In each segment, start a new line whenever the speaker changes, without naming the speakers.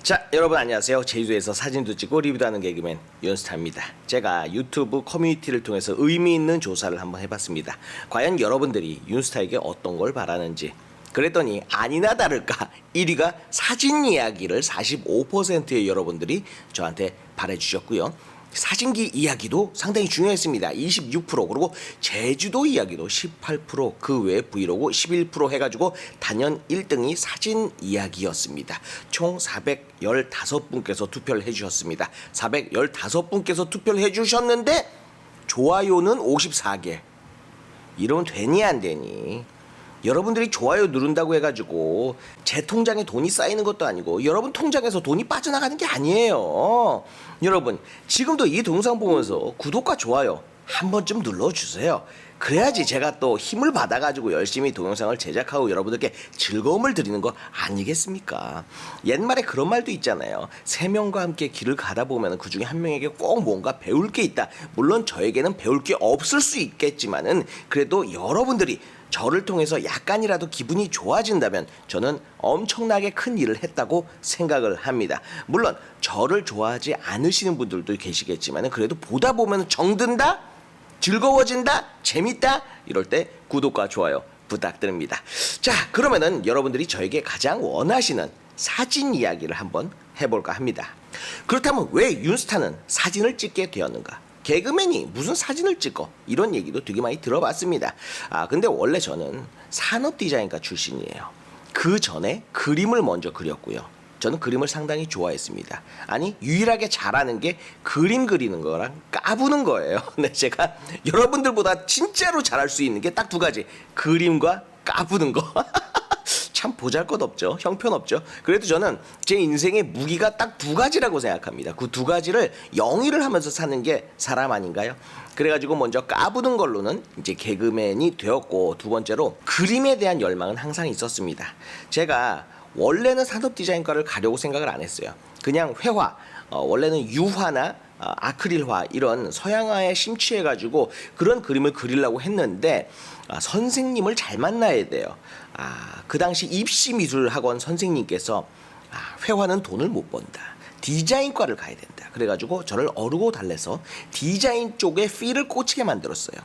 자, 여러분 안녕하세요. 제주도에서 사진도 찍고 리뷰도 하는 개그맨 윤스타입니다. 제가 유튜브 커뮤니티를 통해서 의미 있는 조사를 한번 해봤습니다. 과연 여러분들이 윤스타에게 어떤 걸 바라는지. 그랬더니 아니나 다를까 1위가 사진 이야기를 45%의 여러분들이 저한테 바래주셨고요. 사진기 이야기도 상당히 중요했습니다. 26%, 그리고 제주도 이야기도 18%, 그 외 브이로그 11% 해가지고 단연 1등이 사진 이야기였습니다. 총 415분께서 투표를 해주셨습니다. 415분께서 투표를 해주셨는데 좋아요는 54개. 이러면 되니 안 되니? 여러분들이 좋아요 누른다고 해가지고 제 통장에 돈이 쌓이는 것도 아니고 여러분 통장에서 돈이 빠져나가는 게 아니에요. 여러분 지금도 이 동영상 보면서 구독과 좋아요 한 번쯤 눌러주세요. 그래야지 제가 또 힘을 받아가지고 열심히 동영상을 제작하고 여러분들께 즐거움을 드리는 거 아니겠습니까? 옛말에 그런 말도 있잖아요. 세 명과 함께 길을 가다 보면 그 중에 한 명에게 꼭 뭔가 배울 게 있다. 물론 저에게는 배울 게 없을 수 있겠지만은 그래도 여러분들이 저를 통해서 약간이라도 기분이 좋아진다면 저는 엄청나게 큰 일을 했다고 생각을 합니다. 물론 저를 좋아하지 않으시는 분들도 계시겠지만 그래도 보다 보면 정든다? 즐거워진다? 재밌다? 이럴 때 구독과 좋아요 부탁드립니다. 자, 그러면은 여러분들이 저에게 가장 원하시는 사진 이야기를 한번 해볼까 합니다. 그렇다면 왜 윤스타는 사진을 찍게 되었는가? 개그맨이 무슨 사진을 찍어? 이런 얘기도 되게 많이 들어봤습니다. 근데 원래 저는 산업 디자인과 출신이에요. 그 전에 그림을 먼저 그렸고요. 저는 그림을 상당히 좋아했습니다. 아니, 유일하게 잘하는 게 그림 그리는 거랑 까부는 거예요. 근데 제가 여러분들보다 진짜로 잘할 수 있는 게 딱 두 가지. 그림과 까부는 거. 참 보잘것없죠. 형편없죠. 그래도 저는 제 인생의 무기가 딱 두 가지라고 생각합니다. 그 두 가지를 영위를 하면서 사는 게 사람 아닌가요? 그래가지고 먼저 까부는 걸로는 이제 개그맨이 되었고, 두 번째로 그림에 대한 열망은 항상 있었습니다. 제가 원래는 산업 디자인과를 가려고 생각을 안 했어요. 그냥 회화, 원래는 유화나 아크릴화 이런 서양화에 심취해가지고 그런 그림을 그리려고 했는데 선생님을 잘 만나야 돼요. 그 당시 입시미술학원 선생님께서 회화는 돈을 못 번다. 디자인과를 가야 된다. 그래가지고 저를 어르고 달래서 디자인 쪽에 필을 꽂히게 만들었어요.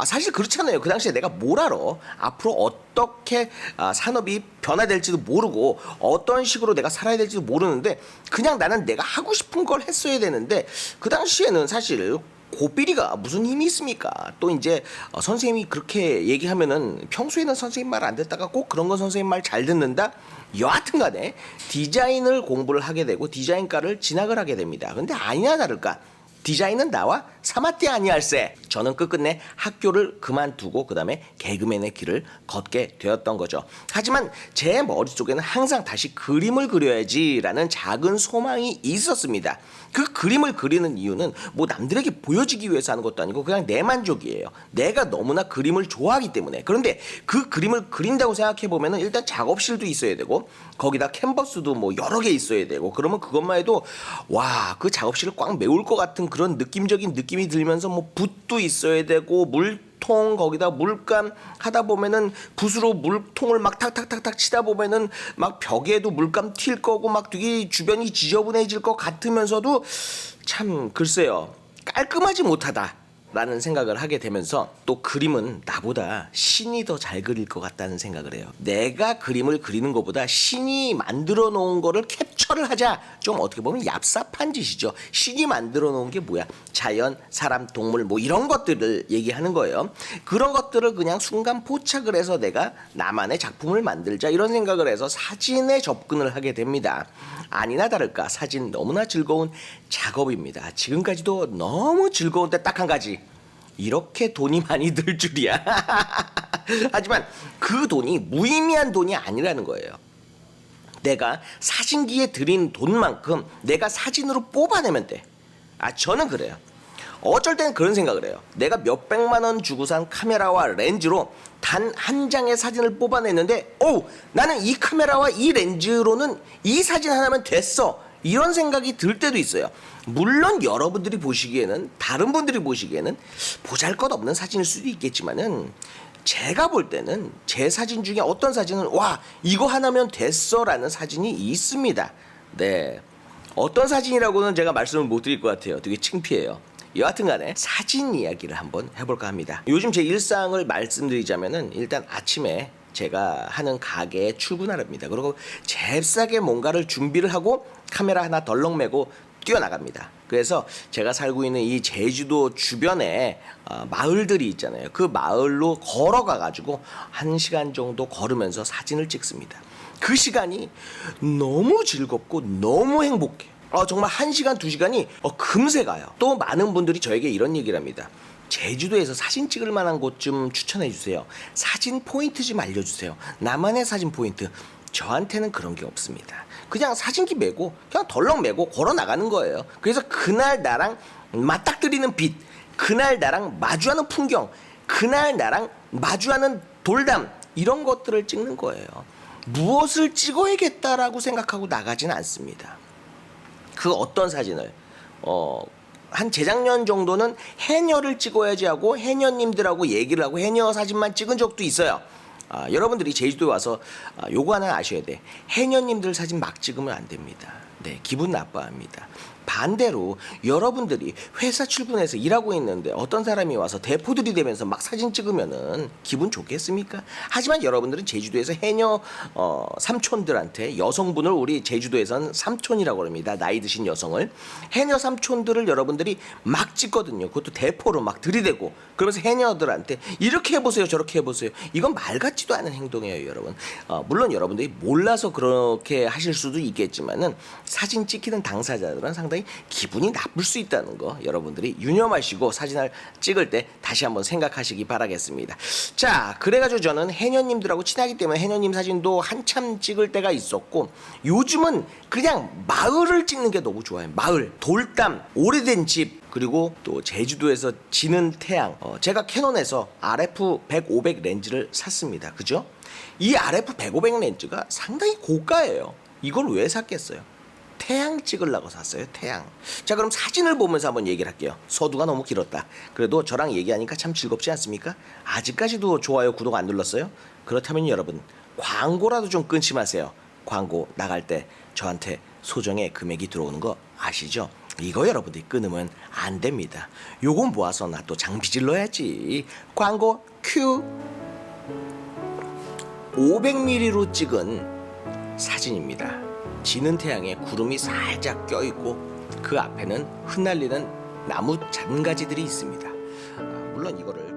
사실 그렇잖아요. 그 당시에 내가 뭘 알아? 앞으로 어떻게 산업이 변화될지도 모르고 어떤 식으로 내가 살아야 될지도 모르는데 그냥 나는 내가 하고 싶은 걸 했어야 되는데 그 당시에는 사실 고삐리가 무슨 힘이 있습니까? 또 이제 선생님이 그렇게 얘기하면은 평소에는 선생님 말 안 듣다가 꼭 그런 건 선생님 말 잘 듣는다? 여하튼 간에 디자인을 공부를 하게 되고 디자인과를 진학을 하게 됩니다. 근데 아니나 다를까 디자인은 나와 사마띠 아니할세. 저는 끝끝내 학교를 그만두고 그 다음에 개그맨의 길을 걷게 되었던 거죠. 하지만 제 머릿속에는 항상 다시 그림을 그려야지라는 작은 소망이 있었습니다. 그 그림을 그리는 이유는 뭐 남들에게 보여지기 위해서 하는 것도 아니고 그냥 내 만족이에요. 내가 너무나 그림을 좋아하기 때문에. 그런데 그 그림을 그린다고 생각해보면 일단 작업실도 있어야 되고 거기다 캔버스도 뭐 여러 개 있어야 되고 그러면 그것만 해도 와, 그 작업실을 꽉 메울 것 같은 그런 느낌적인 느낌이 들면서 뭐 붓도 있어야 되고 물통 거기다 물감 하다 보면은 붓으로 물통을 막 탁탁탁탁 치다 보면은 막 벽에도 물감 튈 거고 막 되게 주변이 지저분해질 것 같으면서도 참 글쎄요 깔끔하지 못하다 라는 생각을 하게 되면서 또 그림은 나보다 신이 더 잘 그릴 것 같다는 생각을 해요. 내가 그림을 그리는 것보다 신이 만들어 놓은 거를 캡처를 하자. 좀 어떻게 보면 얍삽한 짓이죠. 신이 만들어 놓은 게 뭐야? 자연, 사람, 동물 뭐 이런 것들을 얘기하는 거예요. 그런 것들을 그냥 순간 포착을 해서 내가 나만의 작품을 만들자 이런 생각을 해서 사진에 접근을 하게 됩니다. 아니나 다를까 사진 너무나 즐거운 작업입니다. 지금까지도 너무 즐거운데 딱 한 가지. 이렇게 돈이 많이 들 줄이야. 하지만 그 돈이 무의미한 돈이 아니라는 거예요. 내가 사진기에 들인 돈만큼 내가 사진으로 뽑아내면 돼. 저는 그래요. 어쩔 때는 그런 생각을 해요. 내가 몇백만 원 주고 산 카메라와 렌즈로 단 한 장의 사진을 뽑아냈는데 나는 이 카메라와 이 렌즈로는 이 사진 하나면 됐어. 이런 생각이 들 때도 있어요. 물론 여러분들이 보시기에는 다른 분들이 보시기에는 보잘것없는 사진일 수도 있겠지만은 제가 볼 때는 제 사진 중에 어떤 사진은 와 이거 하나면 됐어 라는 사진이 있습니다. 네, 어떤 사진이라고는 제가 말씀을 못 드릴 것 같아요. 되게 창피해요. 여하튼간에 사진 이야기를 한번 해볼까 합니다. 요즘 제 일상을 말씀드리자면은 일단 아침에 제가 하는 가게에 출근하랍니다. 그리고 잽싸게 뭔가를 준비를 하고 카메라 하나 덜렁 메고 뛰어나갑니다. 그래서 제가 살고 있는 이 제주도 주변에 마을들이 있잖아요. 그 마을로 걸어가 가지고 1시간 정도 걸으면서 사진을 찍습니다. 그 시간이 너무 즐겁고 너무 행복해. 정말 1시간, 2시간이 금세 가요. 또 많은 분들이 저에게 이런 얘기를 합니다. 제주도에서 사진 찍을 만한 곳 좀 추천해 주세요. 사진 포인트 좀 알려주세요. 나만의 사진 포인트. 저한테는 그런 게 없습니다. 그냥 사진기 메고 그냥 덜렁 메고 걸어 나가는 거예요. 그래서 그날 나랑 맞닥뜨리는 빛, 그날 나랑 마주하는 풍경, 그날 나랑 마주하는 돌담, 이런 것들을 찍는 거예요. 무엇을 찍어야겠다라고 생각하고 나가진 않습니다. 그 어떤 사진을 한 재작년 정도는 해녀를 찍어야지 하고 해녀님들하고 얘기를 하고 해녀 사진만 찍은 적도 있어요. 여러분들이 제주도에 와서 요거 하나 아셔야 돼. 해녀님들 사진 막 찍으면 안 됩니다. 네, 기분 나빠합니다. 반대로 여러분들이 회사 출근해서 일하고 있는데 어떤 사람이 와서 대포들이 되면서 막 사진 찍으면은 기분 좋겠습니까? 하지만 여러분들은 제주도에서 해녀 삼촌들한테, 여성분을 우리 제주도에서는 삼촌이라고 합니다. 나이 드신 여성을, 해녀 삼촌들을 여러분들이 막 찍거든요. 그것도 대포로 막 들이대고, 그러면서 해녀들한테 이렇게 해보세요, 저렇게 해보세요. 이건 말 같지도 않은 행동이에요, 여러분. 물론 여러분들이 몰라서 그렇게 하실 수도 있겠지만은 사진 찍히는 당사자들은 상당히 기분이 나쁠 수 있다는 거 여러분들이 유념하시고 사진을 찍을 때 다시 한번 생각하시기 바라겠습니다. 자, 그래가지고 저는 해녀님들하고 친하기 때문에 해녀님 사진도 한참 찍을 때가 있었고, 요즘은 그냥 마을을 찍는 게 너무 좋아요. 마을, 돌담, 오래된 집, 그리고 또 제주도에서 지는 태양. 제가 캐논에서 RF 100, 500 렌즈를 샀습니다. 그죠? 이 RF 100, 500 렌즈가 상당히 고가예요. 이걸 왜 샀겠어요? 태양 찍으려고 샀어요. 태양. 자, 그럼 사진을 보면서 한번 얘기를 할게요. 서두가 너무 길었다. 그래도 저랑 얘기하니까 참 즐겁지 않습니까? 아직까지도 좋아요, 구독 안 눌렀어요? 그렇다면 여러분, 광고라도 좀 끊지 마세요. 광고 나갈 때 저한테 소정의 금액이 들어오는 거 아시죠? 이거 여러분들이 끊으면 안 됩니다. 요건 모아서 나 또 장비 질러야지. 광고 큐. 500mm로 찍은 사진입니다. 지는 태양에 구름이 살짝 껴있고 그 앞에는 흩날리는 나무 잔가지들이 있습니다. 물론 이거를